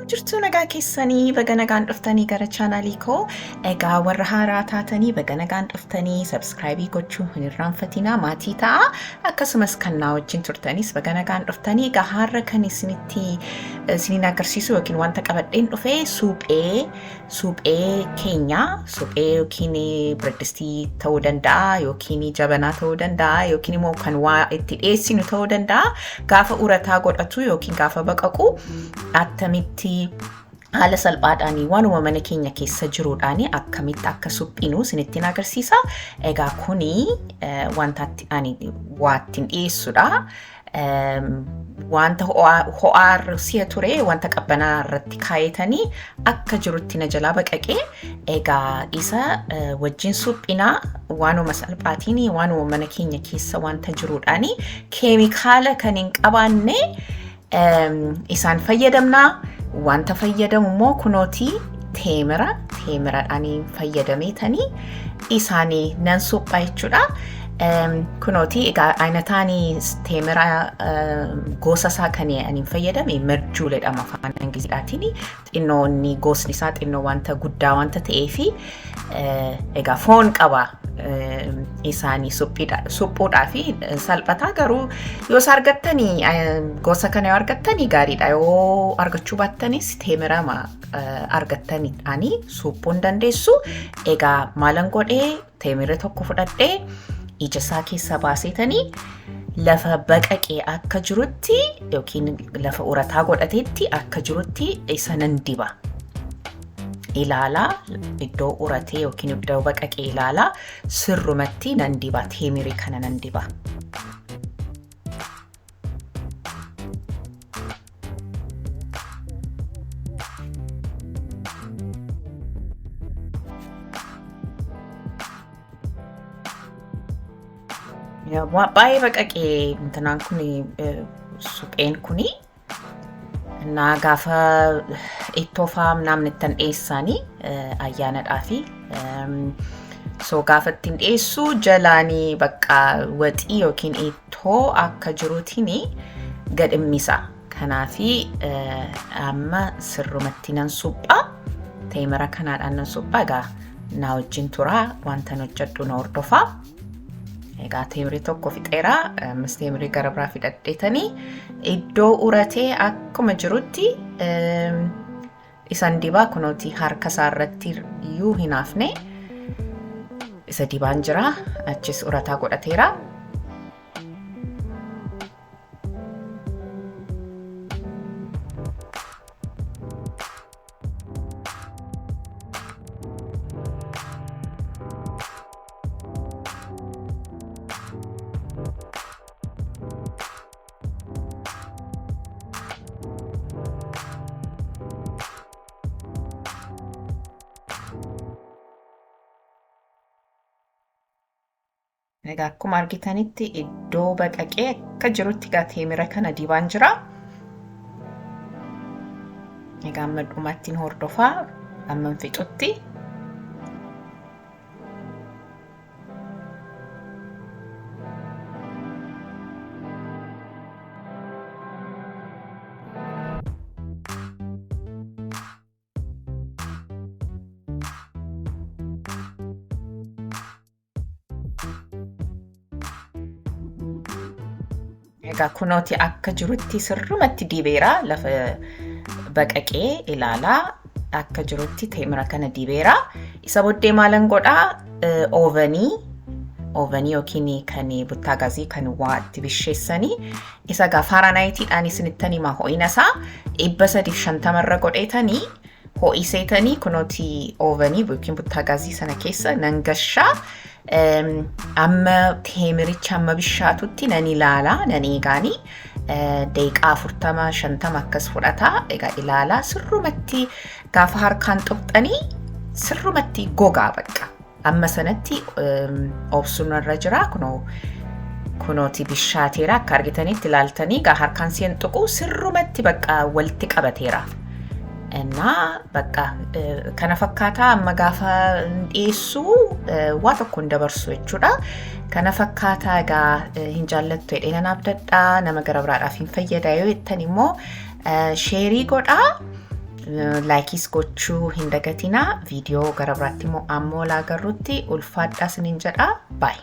Jirtu nagaa keessanii baga nagaan dhuftanii gara chaanaalii koo. Egaa warra haaraa taatanii baga nagaan dhuftanii subscribe gochuu hin irraanfatinaa, maatii ta'a. Akkasumas kan na wajjin turtanis baga nagaan dhuftanii. Egaa har'a kan isiniin agarsiisu yookiin wanta qabadheen dhufe suphee keenya, suphee yookiin bireddistii ta'uu danda'a, yookiin jabanaa ta'uu danda'a, yookiin immoo kan waa itti dhiyeessinu ta'uu danda'a. Gaafa urataa godhatu yookiin gaafa baqaqu attamitti haala salphaadhaan waanuma mana keenya keessa jiruudhaan akkamitti akka suphinu isinittiin agarsiisa. Egaa kuni wanta waattiin dhiyeessudha. Wanta ho'aa si'a ture wanta qabbanaa irratti kaayetanii akka jirutti na jalaa baqaqee. Egaa isa wajjin suphinaa waanuma salphaatiin waanuma mana keenya keessa wanta jiruudhaan keemikaala kan hin qabaanne isaan fayyadamnaa. Wanta fayyadamu immoo kunooti teemiradhaan fayyadameetanii isaanii nan suphaa jechuudha. Kunooti egaa ayinataan teemira gosa isaa kan ani fayyadame marjuu jedhama afaan Ingiliziidhaatiin. Xinnoo inni gosni isaa xinnoo wanta guddaa wanta ta'eefi egaa foon qaba. Isaanii suphuudhaaf salphataa garuu yoo argattanii gosa kana yoo argattanii gaariidha. Yoo argachuu baattanis teemira argattaniidhaan suphuun dandeessu. Egaa maalan godhee teemira tokko fudhadhee ija isaa keessaa baaseetanii lafa baqaqee akka jirutti yookiin lafa urataa godhateetti akka jirutti isa nan diba. Ilaalaa iddoo uratee yookiin iddoo baqaqee ilaalaa sirrumatti nan diba. Teemira kana nan diba. Baay'ee baqaqee intanaan kuni supheen kuni na gaafa ittoofa namni ittiin dhiyeessanii ayyaanadhaafi so gaafa ittiin dhiyeessu jalaanii bakka waxii yookiin ittoo akka jiruutiin gadhimmisa. Kanaafi amma sirrumatti nan suphaa. Teemira kanaadhaan nan suphaa. Egaa na wajjin turaa wanta hojjedhu na hordofaa. Egaa teemira tokko fixeera. Teemira gara biraa fidadheetanii iddoo uratee akkuma jirutti isan dibaa. Kunooti harka isaa irratti iyyuu hin hafne isa dibaan jira. Achis urataa godhateera. Egaa akkuma argitanitti iddoo baqaqee akka jirutti teemira kana dibaan jira. Egaa amma dhumaattiin hordofaa amma fixutti. Egaa kunooti akka jirutti sirrumatti dibeera. Lafa baqaqee ilaalaa akka jirutti teemira kana dibeera. Isa booddee maalan godhaa oovanii yookiin kan buttaa gaazii kan waa itti bisheessanii isa Faaraanaayitiidhaan isinittan himaa ho'ina isaa 350 irra godheetanii ho'iseetanii kunooti oovanii yookiin buttaa gaazii sana keessa nan gashaa. Amma teemiricha amma bishaatutti nan ilaalaa nan eegaanii daqiiqaa 40-50 akkas fudhataa. Egaa ilaalaa sirrumatti gaafa harkaan xuqxanii sirrumatti gogaa bakka. Amma sanatti obsuun irra jira. Kunooti bishaateera akka argitanitti ilaaltanii gaa harkaan si'an xuquu sirrumatti bakka walitti qabateera. እና በቃ kana fakkaata amma gaafa dhiyeessu waa tokko dabarsu jechuudha kana fakkaata egaa hin jaallattu jedhee nan abdadha nama gara biraadhaaf hin fayyada yoo jettan immoo sheerii godhaa laayikis gochuu hin dagatina viidiyoo gara biraatti immoo ammoo laagarrutti ulfaadhaa sinin jedha bye